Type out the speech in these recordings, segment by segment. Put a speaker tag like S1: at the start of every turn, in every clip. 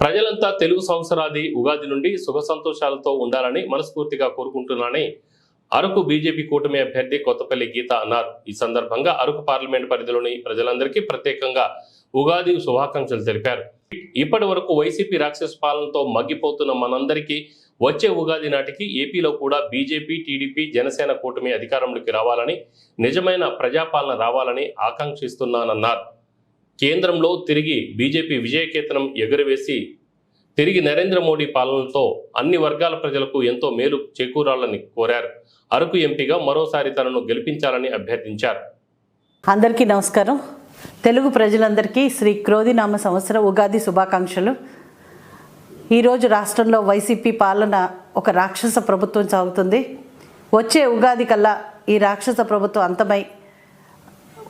S1: ప్రజలంతా తెలుగు సంవత్సరాది ఉగాది నుండి సుఖ సంతోషాలతో ఉండాలని మనస్ఫూర్తిగా కోరుకుంటున్నానని అరకు బీజేపీ కూటమి అభ్యర్థి కొత్తపల్లి గీత అన్నారు. ఈ సందర్భంగా అరకు పార్లమెంట్ పరిధిలోని ప్రజలందరికీ ప్రత్యేకంగా ఉగాది శుభాకాంక్షలు తెలిపారు. ఇప్పటి వరకు వైసీపీ రాక్షస పాలనతో మగ్గిపోతున్న మనందరికీ వచ్చే ఉగాది నాటికి ఏపీలో కూడా బీజేపీ, టీడీపీ, జనసేన కూటమి అధికారంలోకి రావాలని, నిజమైన ప్రజాపాలన రావాలని ఆకాంక్షిస్తున్నానన్నారు. కేంద్రంలో తిరిగి బీజేపీ విజయకేతనం ఎగురవేసి తిరిగి నరేంద్ర మోడీ పాలనతో అన్ని వర్గాల ప్రజలకు ఎంతో మేలు చేకూరాలని కోరారు. అరకు ఎంపీగా మరోసారి తనను గెలిపించాలని అభ్యర్థించారు.
S2: అందరికీ నమస్కారం. తెలుగు ప్రజలందరికీ శ్రీ క్రోధినామ సంవత్సర ఉగాది శుభాకాంక్షలు. ఈరోజు రాష్ట్రంలో వైసీపీ పాలన ఒక రాక్షస ప్రభుత్వం సాగుతుంది. వచ్చే ఉగాది కల్లా ఈ రాక్షస ప్రభుత్వం అంతమై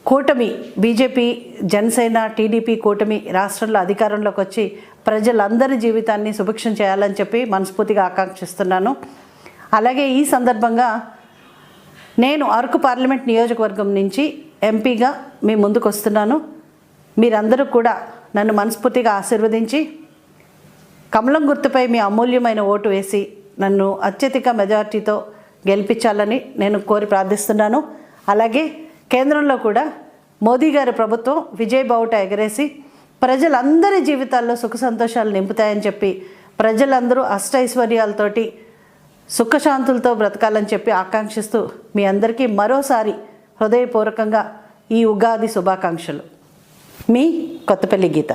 S2: కూటమి బీజేపీ, జనసేన, టీడీపీ కూటమి రాష్ట్రంలో అధికారంలోకి వచ్చి ప్రజలందరి జీవితాన్ని సుభిక్షం చేయాలని చెప్పి మనస్ఫూర్తిగా ఆకాంక్షిస్తున్నాను. అలాగే ఈ సందర్భంగా నేను అరకు పార్లమెంట్ నియోజకవర్గం నుంచి ఎంపీగా మీ ముందుకు వస్తున్నాను. మీరందరూ కూడా నన్ను మనస్ఫూర్తిగా ఆశీర్వదించి కమలం గుర్తుపై మీ అమూల్యమైన ఓటు వేసి నన్ను అత్యధిక మెజార్టీతో గెలిపించాలని నేను కోరి ప్రార్థిస్తున్నాను. అలాగే కేంద్రంలో కూడా మోదీ గారి ప్రభుత్వం విజయ్ బావుట ఎగరేసి ప్రజలందరి జీవితాల్లో సుఖ సంతోషాలు నింపుతాయని చెప్పి ప్రజలందరూ అష్టైశ్వర్యాలతోటి సుఖశాంతులతో బ్రతకాలని చెప్పి ఆకాంక్షిస్తూ మీ అందరికీ మరోసారి హృదయపూర్వకంగా ఈ ఉగాది శుభాకాంక్షలు. మీ కొత్తపల్లి గీత.